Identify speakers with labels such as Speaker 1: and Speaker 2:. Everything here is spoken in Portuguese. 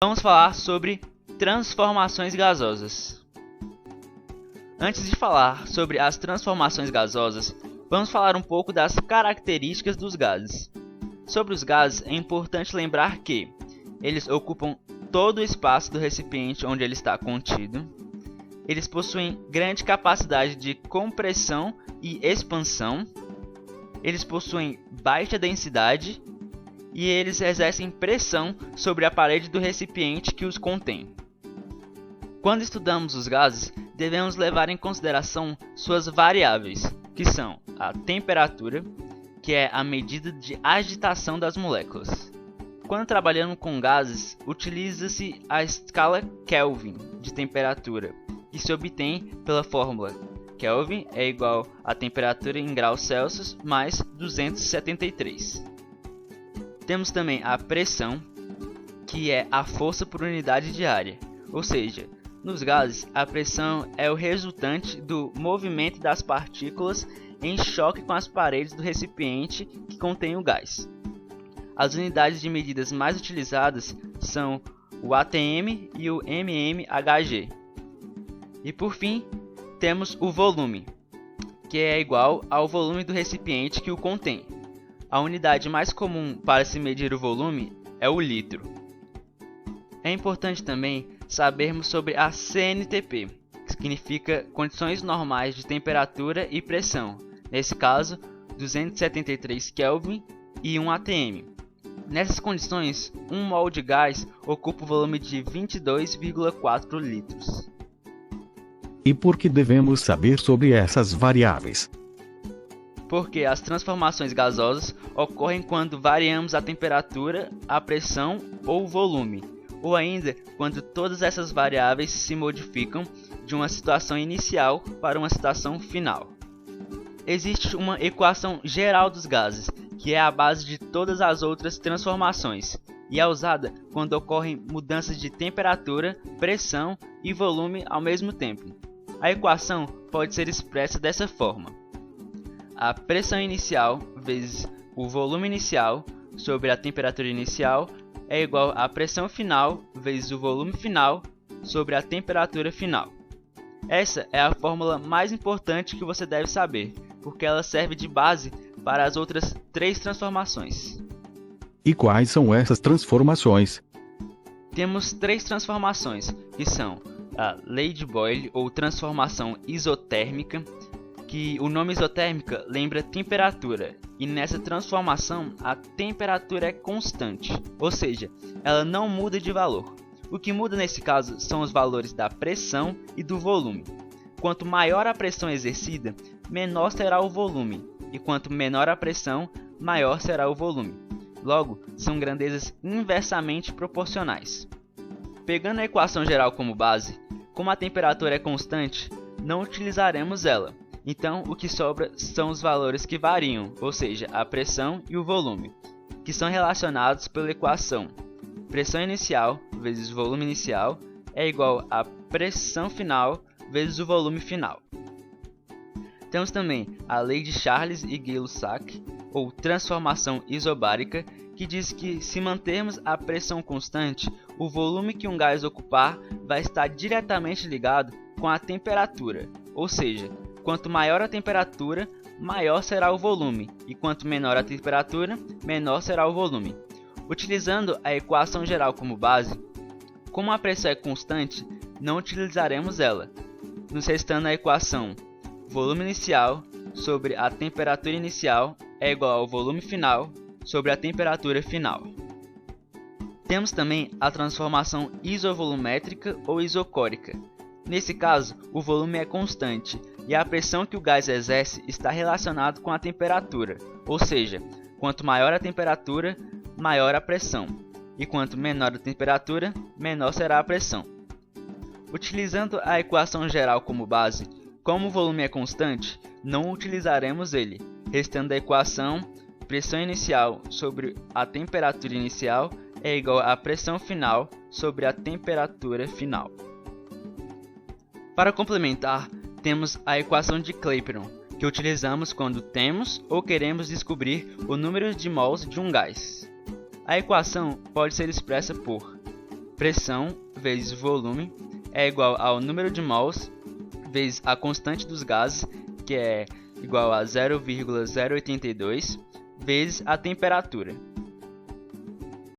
Speaker 1: Vamos falar sobre transformações gasosas. Antes de falar sobre as transformações gasosas, vamos falar um pouco das características dos gases. Sobre os gases, é importante lembrar que eles ocupam todo o espaço do recipiente onde ele está contido. Eles possuem grande capacidade de compressão e expansão. Eles possuem baixa densidade e eles exercem pressão sobre a parede do recipiente que os contém. Quando estudamos os gases, devemos levar em consideração suas variáveis, que são a temperatura, que é a medida de agitação das moléculas. Quando trabalhando com gases, utiliza-se a escala Kelvin de temperatura, que se obtém pela fórmula Kelvin é igual a temperatura em graus Celsius mais 273. Temos também a pressão, que é a força por unidade de área, ou seja, nos gases a pressão é o resultante do movimento das partículas em choque com as paredes do recipiente que contém o gás. As unidades de medidas mais utilizadas são o ATM e o mmHg. E por fim, temos o volume, que é igual ao volume do recipiente que o contém. A unidade mais comum para se medir o volume é o litro. É importante também sabermos sobre a CNTP, que significa condições normais de temperatura e pressão, nesse caso 273 Kelvin e 1 atm. Nessas condições, 1 mol de gás ocupa o volume de 22,4 litros.
Speaker 2: E por que devemos saber sobre essas variáveis?
Speaker 1: Porque as transformações gasosas ocorrem quando variamos a temperatura, a pressão ou o volume, ou ainda quando todas essas variáveis se modificam de uma situação inicial para uma situação final. Existe uma equação geral dos gases, que é a base de todas as outras transformações, e é usada quando ocorrem mudanças de temperatura, pressão e volume ao mesmo tempo. A equação pode ser expressa dessa forma: a pressão inicial vezes o volume inicial sobre a temperatura inicial é igual à pressão final vezes o volume final sobre a temperatura final. Essa é a fórmula mais importante que você deve saber, porque ela serve de base para as outras 3 transformações.
Speaker 2: E quais são essas transformações?
Speaker 1: Temos 3 transformações, que são a lei de Boyle ou transformação isotérmica, que o nome isotérmica lembra temperatura, e nessa transformação a temperatura é constante, ou seja, ela não muda de valor. O que muda nesse caso são os valores da pressão e do volume. Quanto maior a pressão exercida, menor será o volume, e quanto menor a pressão, maior será o volume. Logo, são grandezas inversamente proporcionais. Pegando a equação geral como base, como a temperatura é constante, não utilizaremos ela. Então, o que sobra são os valores que variam, ou seja, a pressão e o volume, que são relacionados pela equação pressão inicial vezes volume inicial é igual a pressão final vezes o volume final. Temos também a lei de Charles e Gay-Lussac, ou transformação isobárica, que diz que se mantermos a pressão constante, o volume que um gás ocupar vai estar diretamente ligado com a temperatura, ou seja, quanto maior a temperatura, maior será o volume, e quanto menor a temperatura, menor será o volume. Utilizando a equação geral como base, como a pressão é constante, não utilizaremos ela, nos restando a equação volume inicial sobre a temperatura inicial é igual ao volume final sobre a temperatura final. Temos também a transformação isovolumétrica ou isocórica. Nesse caso, o volume é constante e a pressão que o gás exerce está relacionado com a temperatura, ou seja, quanto maior a temperatura, maior a pressão, e quanto menor a temperatura, menor será a pressão. Utilizando a equação geral como base, como o volume é constante, não utilizaremos ele, restando a equação pressão inicial sobre a temperatura inicial é igual à pressão final sobre a temperatura final. Para complementar, temos a equação de Clapeyron, que utilizamos quando temos ou queremos descobrir o número de mols de um gás. A equação pode ser expressa por pressão vezes volume é igual ao número de mols vezes a constante dos gases, que é igual a 0,082, vezes a temperatura,